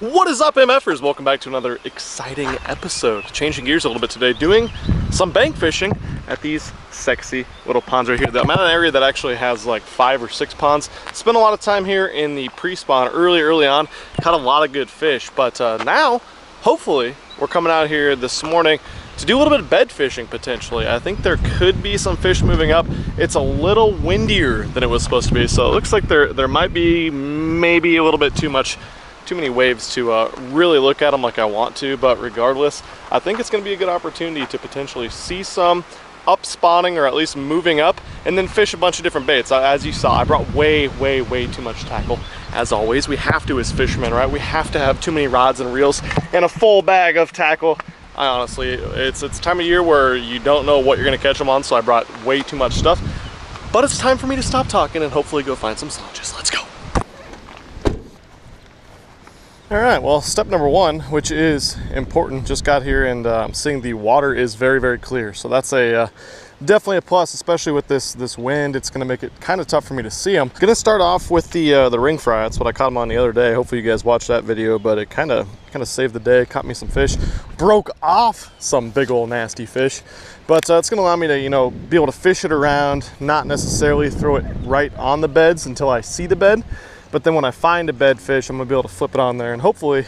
What is up, MFers? Welcome back to another exciting episode. Changing gears a little bit today, doing some bank fishing at these sexy little ponds right here. I'm at an area that actually has like 5 or 6 ponds. Spent a lot of time here in the pre-spawn early on. Caught a lot of good fish, but now, hopefully, we're coming out here this morning to do a little bit of bed fishing potentially. I think there could be some fish moving up. It's a little windier than it was supposed to be, so it looks like there might be maybe a little bit too many waves to really look at them like I want to, but regardless, I think it's going to be a good opportunity to potentially see some up spawning, or at least moving up, and then fish a bunch of different baits. As you saw, I brought way too much tackle. As always, we have to as fishermen, right? We have to have too many rods and reels and a full bag of tackle. I honestly, it's time of year where you don't know what you're going to catch them on, so I brought way too much stuff. But it's time for me to stop talking and hopefully go find some sponges. Let's go. All right, well, step number 1, which is important, just got here and I'm seeing the water is very clear. So that's definitely a plus, especially with this wind. It's gonna make it kind of tough for me to see them. Gonna start off with the ring fry. That's what I caught them on the other day. Hopefully you guys watched that video, but it kind of saved the day. Caught me some fish, broke off some big old nasty fish. But it's gonna allow me to, be able to fish it around, not necessarily throw it right on the beds until I see the bed. But then when I find a bed fish, I'm gonna be able to flip it on there and hopefully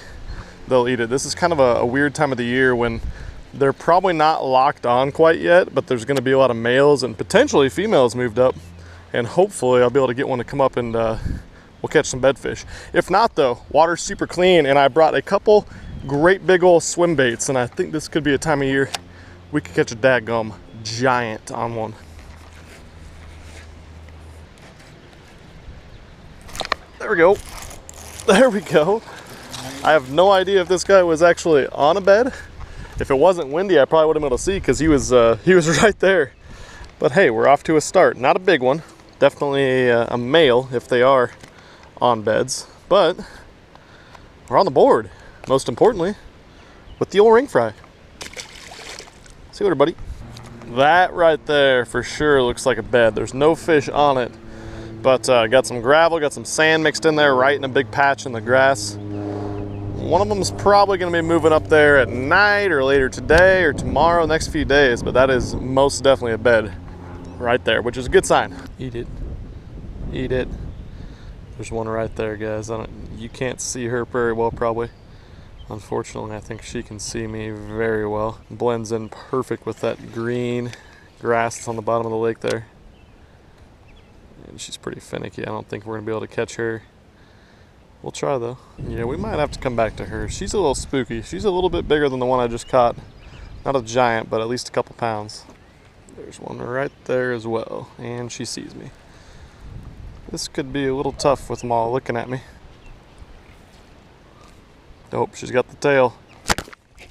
they'll eat it. This is kind of a weird time of the year when they're probably not locked on quite yet, but there's gonna be a lot of males and potentially females moved up. And hopefully I'll be able to get one to come up and we'll catch some bed fish. If not though, water's super clean and I brought a couple great big old swim baits, and I think this could be a time of year we could catch a dadgum giant on one. There we go. There we go. I have no idea if this guy was actually on a bed. If it wasn't windy, I probably wouldn't be able to see because he was right there. But hey, we're off to a start. Not a big one. Definitely a male if they are on beds. But we're on the board, most importantly, with the old ring fry. See you later, buddy. That right there for sure looks like a bed. There's no fish on it. But got some gravel, got some sand mixed in there right in a big patch in the grass. One of them is probably going to be moving up there at night or later today or tomorrow, next few days. But that is most definitely a bed right there, which is a good sign. Eat it. Eat it. There's one right there, guys. You can't see her very well probably. Unfortunately, I think she can see me very well. Blends in perfect with that green grass that's on the bottom of the lake there. And she's pretty finicky. I don't think we're gonna be able to catch her. We'll try though. Yeah, we might have to come back to her. She's a little spooky. She's a little bit bigger than the one I just caught. Not a giant, but at least a couple pounds. There's one right there as well. And she sees me. This could be a little tough with them all looking at me. Nope, she's got the tail.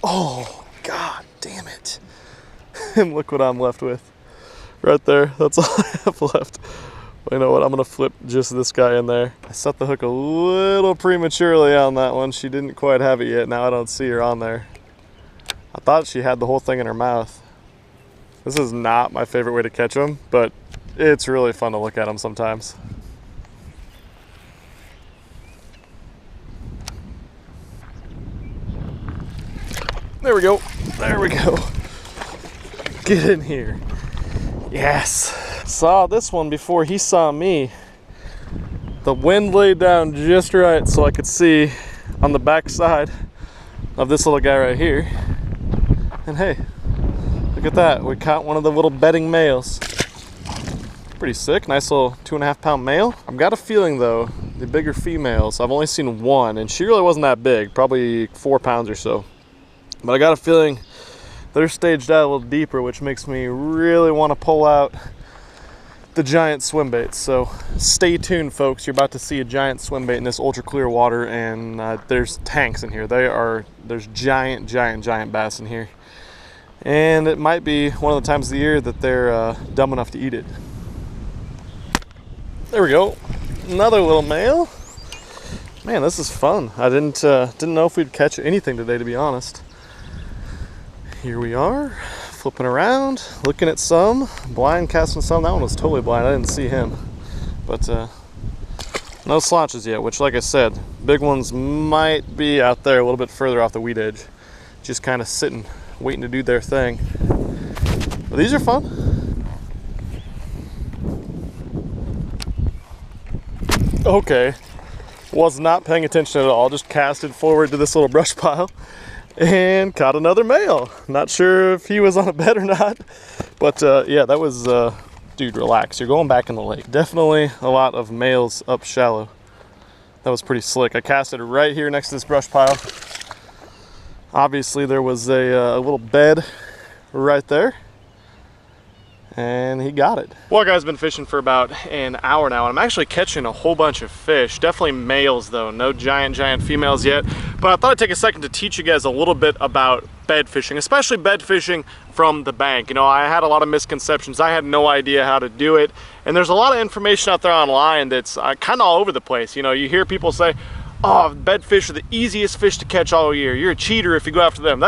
Oh, god damn it. And look what I'm left with. Right there, that's all I have left. You know what, I'm gonna flip just this guy in there. I set the hook a little prematurely on that one. She didn't quite have it yet. Now I don't see her on there. I thought she had the whole thing in her mouth. This is not my favorite way to catch them, but it's really fun to look at them sometimes. There we go. There we go. Get in here. Yes. Saw this one before he saw me. The wind laid down just right so I could see on the back side of this little guy right here. And hey, look at that. We caught one of the little bedding males. Pretty sick. Nice little 2.5 pound male. I've got a feeling though, the bigger females, I've only seen one and she really wasn't that big, probably 4 pounds or so. But I got a feeling they're staged out a little deeper, which makes me really want to pull out the giant swim baits. So stay tuned, folks. You're about to see a giant swim bait in this ultra clear water, and there's tanks in here. There's giant bass in here, and it might be one of the times of the year that they're dumb enough to eat it. There we go, another little male. Man, this is fun. I didn't know if we'd catch anything today, to be honest. Here we are, flipping around, looking at some, blind casting some. That one was totally blind, I didn't see him. But No slotches yet, which, like I said, big ones might be out there a little bit further off the weed edge, just kind of sitting, waiting to do their thing. But these are fun. Okay, was not paying attention at all, just casted forward to this little brush pile and caught another male. Not sure if he was on a bed or not, but yeah, that was, dude, relax, you're going back in the lake. Definitely a lot of males up shallow. That was pretty slick. I casted right here next to this brush pile. Obviously there was a little bed right there, and he got it. Well, guys, been fishing for about an hour now, and I'm actually catching a whole bunch of fish. Definitely males though, no giant females yet. But I thought I'd take a second to teach you guys a little bit about bed fishing, especially bed fishing from the bank. You know, I had a lot of misconceptions. I had no idea how to do it, and there's a lot of information out there online that's kind of all over the place. You know, you hear people say, oh, bed fish are the easiest fish to catch all year. You're a cheater if you go after them.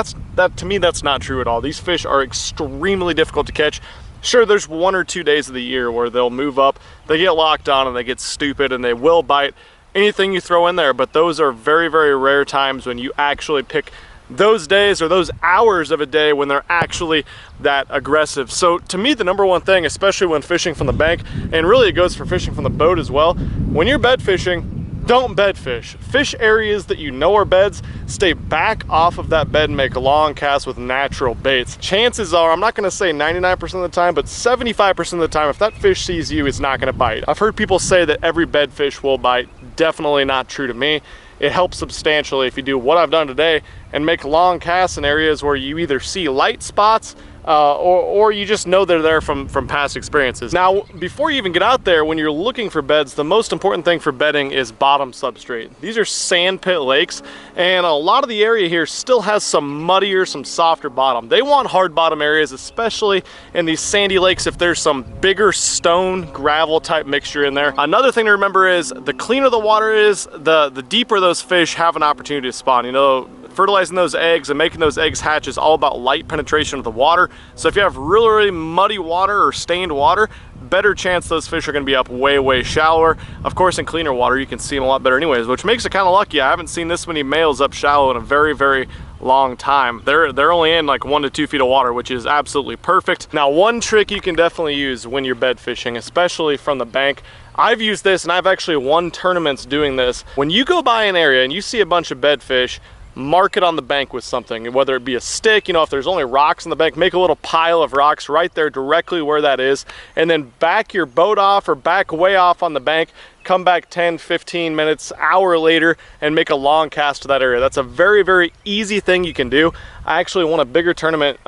To me, that's not true at all. These fish are extremely difficult to catch. Sure, there's 1 or 2 days of the year where they'll move up, they get locked on, and they get stupid, and they will bite anything you throw in there, but those are very, very rare times when you actually pick those days or those hours of a day when they're actually that aggressive. So to me, the number one thing, especially when fishing from the bank, and really it goes for fishing from the boat as well, when you're bed fishing, don't bed fish. Fish areas that you know are beds, stay back off of that bed and make a long cast with natural baits. Chances are, I'm not gonna say 99% of the time, but 75% of the time, if that fish sees you, it's not gonna bite. I've heard people say that every bed fish will bite. Definitely not true to me. It helps substantially if you do what I've done today and make long casts in areas where you either see light spots or you just know they're there from past experiences. Now, before you even get out there, when you're looking for beds, the most important thing for bedding is bottom substrate. These are sand pit lakes, and a lot of the area here still has some muddier, some softer bottom. They want hard bottom areas, especially in these sandy lakes if there's some bigger stone, gravel type mixture in there. Another thing to remember is the cleaner the water is, the deeper those fish have an opportunity to spawn. You know, fertilizing those eggs and making those eggs hatch is all about light penetration of the water. So if you have really, really muddy water or stained water, better chance those fish are going to be up way, way shallower. Of course, in cleaner water, you can see them a lot better anyways, which makes it kind of lucky. I haven't seen this many males up shallow in a very, very long time. They're only in like 1 to 2 feet of water, which is absolutely perfect. Now, one trick you can definitely use when you're bed fishing, especially from the bank, I've used this and I've actually won tournaments doing this. When you go by an area and you see a bunch of bed fish, mark it on the bank with something, whether it be a stick. You know, if there's only rocks on the bank, make a little pile of rocks right there directly where that is, and then back your boat off or back way off on the bank, come back 10, 15 minutes, hour later, and make a long cast to that area. That's a very, very easy thing you can do. I actually won a bigger tournament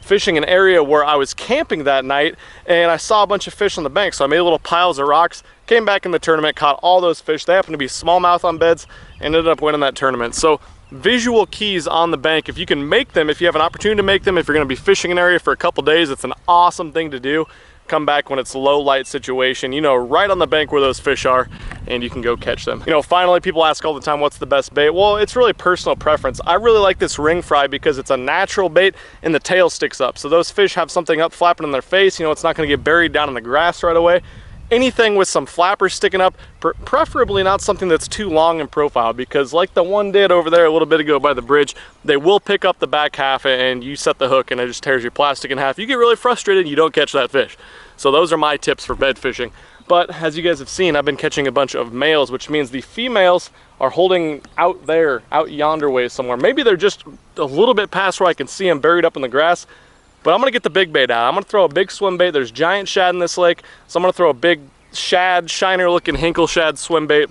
fishing an area where I was camping that night, and I saw a bunch of fish on the bank, so I made little piles of rocks, came back in the tournament, caught all those fish. They happened to be smallmouth on beds, and ended up winning that tournament. So visual keys on the bank, if you can make them, if you have an opportunity to make them, if you're going to be fishing an area for a couple days, it's an awesome thing to do. Come back when it's low light situation, you know, right on the bank where those fish are, and you can go catch them. You know, finally, people ask all the time, what's the best bait? Well, it's really personal preference. I really like this ring fry because it's a natural bait and the tail sticks up. So those fish have something up flapping in their face. You know, it's not going to get buried down in the grass right away. Anything with some flappers sticking up, preferably not something that's too long in profile, because like the one did over there a little bit ago by the bridge, they will pick up the back half and you set the hook and it just tears your plastic in half. You get really frustrated and you don't catch that fish. So those are my tips for bed fishing. But as you guys have seen, I've been catching a bunch of males, which means the females are holding out there, out yonder way somewhere. Maybe they're just a little bit past where I can see them buried up in the grass. But I'm gonna get the big bait out. I'm gonna throw a big swim bait. There's giant shad in this lake, so I'm gonna throw a big shad, shiner looking hinkle shad swim bait.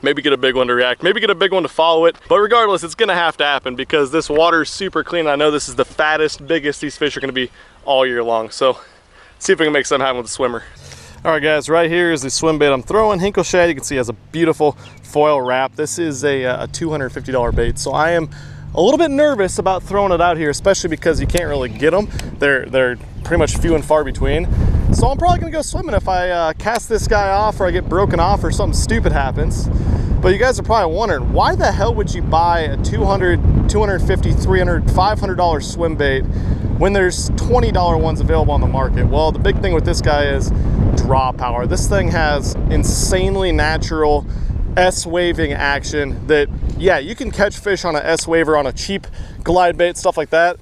Maybe get a big one to react, maybe get a big one to follow it. But regardless, it's gonna have to happen because this water is super clean. I know this is the fattest, biggest these fish are gonna be all year long. So see if we can make something happen with the swimmer. All right guys, right here is the swim bait I'm throwing. Hinkle shad, you can see, has a beautiful foil wrap. This is a $250 bait, so I am a little bit nervous about throwing it out here, especially because you can't really get them. They're pretty much few and far between. So I'm probably gonna go swimming if I cast this guy off or I get broken off or something stupid happens. But you guys are probably wondering, why the hell would you buy a $200, $250, $300, $500 swim bait when there's $20 ones available on the market. Well, the big thing with this guy is draw power. This thing has insanely natural S-waving action that, yeah, you can catch fish on a S-waver on a cheap glide bait, stuff like that.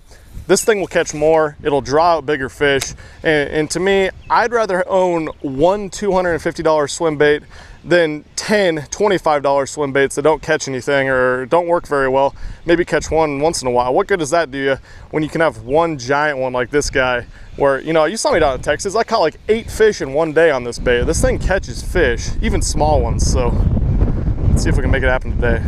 This thing will catch more, it'll draw out bigger fish, and to me, I'd rather own one $250 swim bait than 10 $25 swim baits that don't catch anything or don't work very well. Maybe catch one once in a while. What good does that do you when you can have one giant one like this guy, where, you know, you saw me down in Texas, I caught like 8 fish in one day on this bait. This thing catches fish, even small ones, so let's see if we can make it happen today.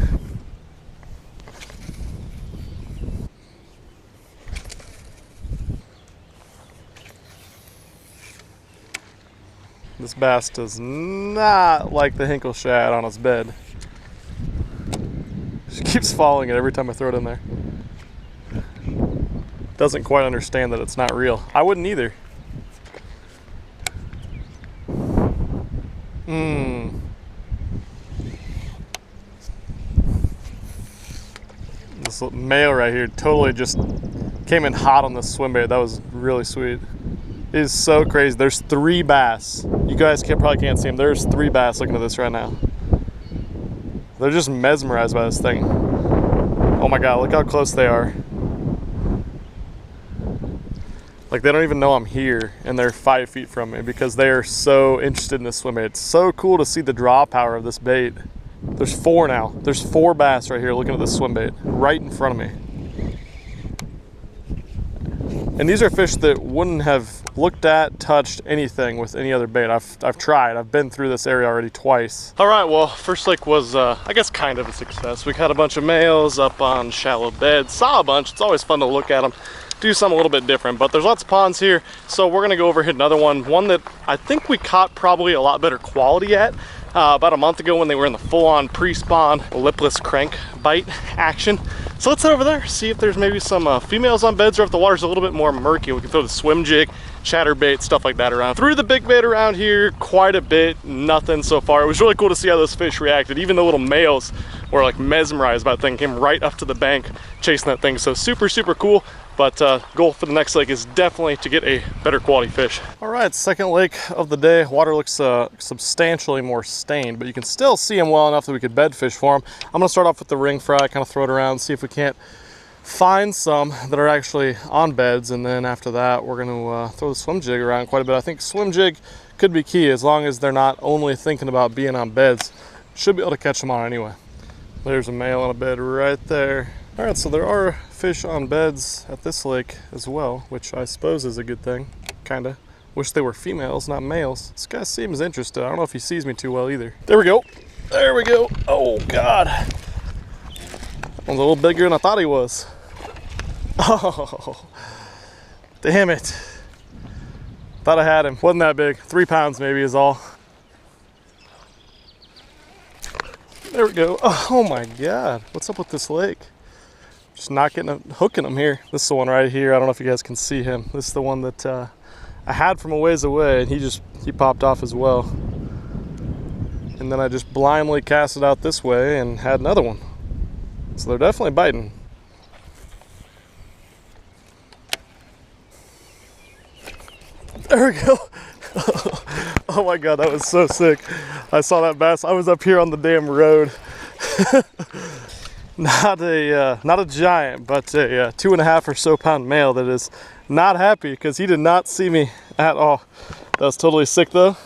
This bass does not like the Hinkle shad on its bed. She keeps following it every time I throw it in there. Doesn't quite understand that it's not real. I wouldn't either. This male right here totally just came in hot on this swim bait. That was really sweet. It is so crazy. There's 3 bass. You guys probably can't see them. There's 3 bass looking at this right now. They're just mesmerized by this thing. Oh my God, look how close they are. Like, they don't even know I'm here, and they're 5 feet from me because they are so interested in this swim bait. It's so cool to see the draw power of this bait. There's 4 now. There's 4 bass right here looking at this swim bait right in front of me. And these are fish that wouldn't have looked at, touched anything with any other bait. I've tried. I've been through this area already twice. All right, well, first lake was, I guess, kind of a success. We caught a bunch of males up on shallow beds. Saw a bunch. It's always fun to look at them, do something a little bit different. But there's lots of ponds here, so we're gonna go over hit another one that I think we caught probably a lot better quality at. About a month ago when they were in the full-on pre-spawn lipless crank bite action. So let's head over there, see if there's maybe some females on beds, or if the water's a little bit more murky, we can throw the swim jig, chatterbait, stuff like that around. Threw the big bait around here quite a bit, nothing so far. It was really cool to see how those fish reacted. Even the little males were like mesmerized by the thing, came right up to the bank chasing that thing. So super, super cool. But goal for the next lake is definitely to get a better quality fish. All right, second lake of the day. Water looks substantially more stained, but you can still see them well enough that we could bed fish for them. I'm gonna start off with the ring fry, kind of throw it around, see if we can't find some that are actually on beds, and then after that, we're gonna throw the swim jig around quite a bit. I think swim jig could be key as long as they're not only thinking about being on beds. Should be able to catch them on anyway. There's a male on a bed right there. All right, so there are fish on beds at this lake as well, which I suppose is a good thing, kinda. Wish they were females, not males. This guy seems interested. I don't know if he sees me too well either. There we go. There we go. Oh God. That one's a little bigger than I thought he was. Oh, damn it. Thought I had him. Wasn't that big. 3 pounds maybe is all. There we go. Oh my God. What's up with this lake? Just not getting hooking them here. This is the one right here. I don't know if you guys can see him. This is the one that I had from a ways away, and he popped off as well. And then I just blindly cast it out this way and had another one. So they're definitely biting. There we go. Oh my God, that was so sick. I saw that bass. I was up here on the damn road. Not a giant, but a 2.5 or so pound male that is not happy because he did not see me at all. That was totally sick though.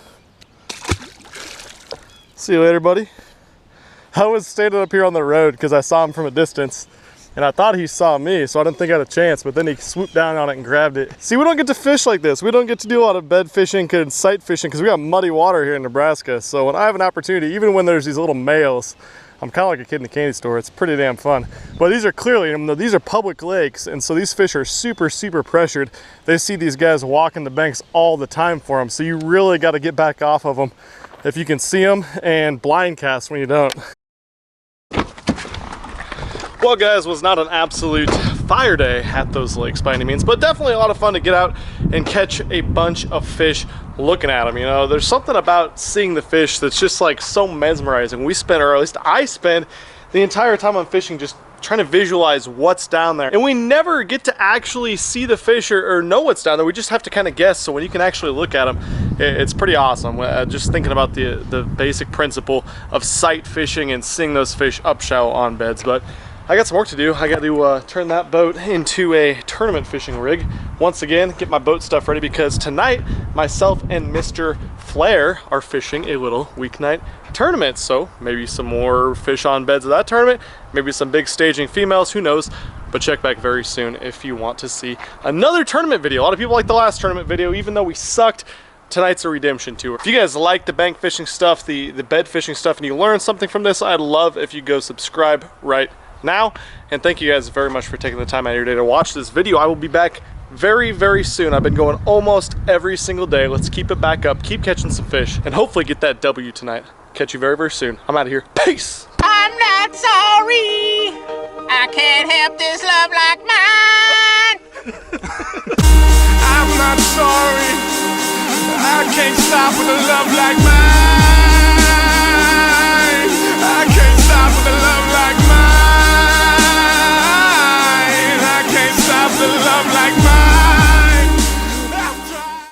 See you later, buddy. I was standing up here on the road because I saw him from a distance, and I thought he saw me, so I didn't think I had a chance, but then he swooped down on it and grabbed it. See, we don't get to fish like this. We don't get to do a lot of bed fishing and sight fishing because we got muddy water here in Nebraska. So when I have an opportunity, even when there's these little males, I'm kind of like a kid in the candy store. It's pretty damn fun. But these are clearly, these are public lakes, and so these fish are super, super pressured. They see these guys walking the banks all the time for them, so you really got to get back off of them if you can see them, and blind cast when you don't. Well, guys, was not an absolute fire day at those lakes by any means, but definitely a lot of fun to get out and catch a bunch of fish looking at them. You know, there's something about seeing the fish that's just like so mesmerizing. We spend, or at least I spend, the entire time I'm fishing just trying to visualize what's down there. And we never get to actually see the fish or know what's down there. We just have to kind of guess. So when you can actually look at them, it's pretty awesome. Just thinking about the basic principle of sight fishing and seeing those fish up shallow on beds. But I got some work to do. I got to turn that boat into a tournament fishing rig. Once again, get my boat stuff ready because tonight, myself and Mr. Flair are fishing a little weeknight tournament. So maybe some more fish on beds of that tournament, maybe some big staging females, who knows. But check back very soon if you want to see another tournament video. A lot of people like the last tournament video, even though we sucked. Tonight's a redemption tour. If you guys like the bank fishing stuff, the bed fishing stuff, and you learned something from this, I'd love if you go subscribe right now. And thank you guys very much for taking the time out of your day to watch this video. I will be back very, very soon. I've been going almost every single day. Let's keep it back up, keep catching some fish, and hopefully get that W tonight. Catch you very, very soon. I'm out of here. Peace. I'm not sorry. I can't help this love like mine. I'm not sorry. I can't stop with a love like mine. I can't stop with a love like mine. I can't stop with a love like mine.